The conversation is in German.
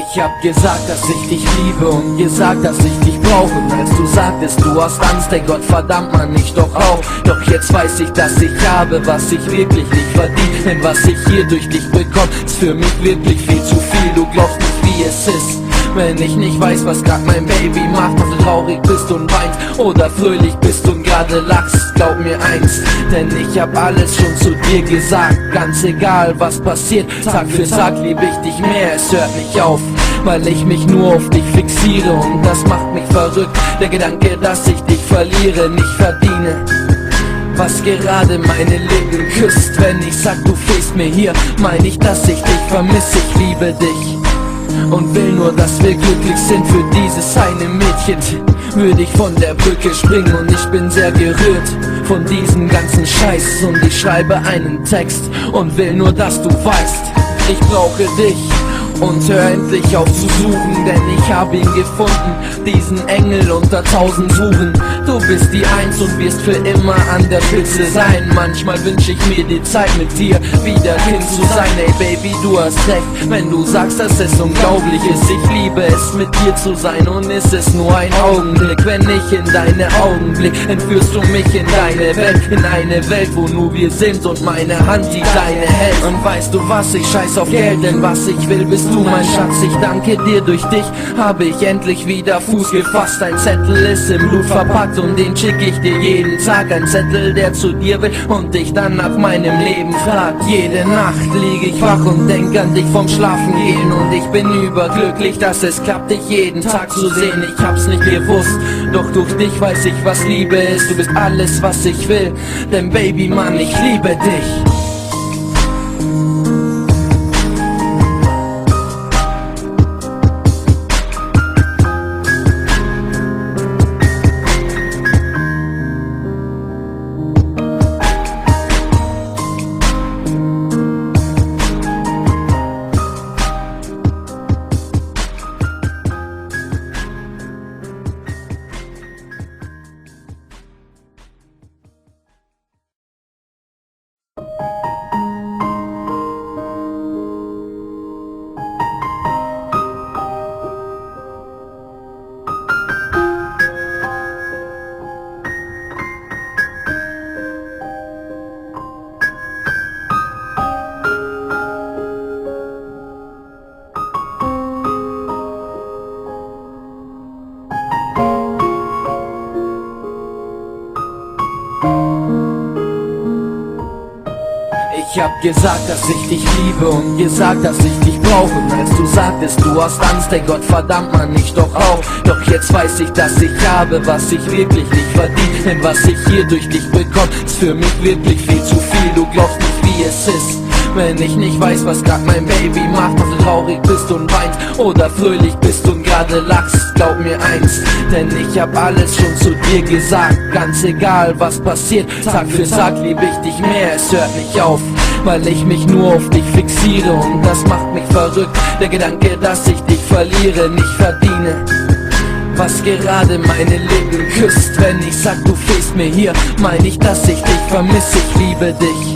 Ich hab gesagt, dass ich dich liebe und gesagt, dass ich dich brauche. Und als du sagtest, du hast Angst, ey Gott verdammt man, ich doch auch. Doch jetzt weiß ich, dass ich habe, was ich wirklich nicht verdient. Denn was ich hier durch dich bekomme, ist für mich wirklich viel zu viel. Du glaubst nicht, wie es ist, wenn ich nicht weiß, was grad mein Baby macht. Ob du traurig bist und weinst oder fröhlich bist und gerade lachst. Glaub mir eins, denn ich hab alles schon zu dir gesagt. Ganz egal was passiert, Tag für Tag lieb ich dich mehr. Es hört nicht auf, weil ich mich nur auf dich fixiere. Und das macht mich verrückt, der Gedanke, dass ich dich verliere, nicht verdiene. Was gerade meine Lippen küsst, wenn ich sag, du fehlst mir hier, mein ich, dass ich dich vermisse, ich liebe dich. Und will nur, dass wir glücklich sind. Für dieses eine Mädchen würde ich von der Brücke springen. Und ich bin sehr gerührt von diesem ganzen Scheiß. Und ich schreibe einen Text und will nur, dass du weißt, ich brauche dich. Und hör endlich auf zu suchen, denn ich hab ihn gefunden, diesen Engel unter 1000 Suchen. Du bist die Eins und wirst für immer an der Spitze sein. Manchmal wünsch ich mir die Zeit mit dir wieder Kind zu sein. Ey Baby, du hast recht, wenn du sagst, dass es unglaublich ist. Ich liebe es, mit dir zu sein und ist es nur ein Augenblick. Wenn ich in deine Augen blick, entführst du mich in deine Welt. In eine Welt, wo nur wir sind und meine Hand, die deine hält. Und weißt du was, ich scheiß auf Geld, denn was ich will, bist du mein Schatz. Ich danke dir, durch dich habe ich endlich wieder Fuß gefasst. Ein Zettel ist im Blut verpackt und den schick ich dir jeden Tag. Ein Zettel, der zu dir will und dich dann nach meinem Leben fragt. Jede Nacht lieg ich wach und denk an dich vom Schlafen gehen. Und ich bin überglücklich, dass es klappt, dich jeden Tag zu sehen. Ich hab's nicht gewusst, doch durch dich weiß ich, was Liebe ist. Du bist alles, was ich will, denn Baby, Mann, ich liebe dich. Ich hab gesagt, dass ich dich liebe und gesagt, dass ich dich brauche. Und als du sagtest, du hast Angst, ey Gott verdammt man, ich doch auch. Doch jetzt weiß ich, dass ich habe, was ich wirklich nicht verdient. Denn was ich hier durch dich bekomme, ist für mich wirklich viel zu viel. Du glaubst nicht, wie es ist, wenn ich nicht weiß, was grad mein Baby macht. Ob du traurig bist und weinst oder fröhlich bist und gerade lachst. Glaub mir eins, denn ich hab alles schon zu dir gesagt. Ganz egal was passiert, Tag für Tag lieb ich dich mehr. Es hört nicht auf, weil ich mich nur auf dich fixiere. Und das macht mich verrückt, der Gedanke, dass ich dich verliere, nicht verdiene. Was gerade meine Lippen küsst, wenn ich sag, du fehlst mir hier, mein ich, dass ich dich vermisse, ich liebe dich.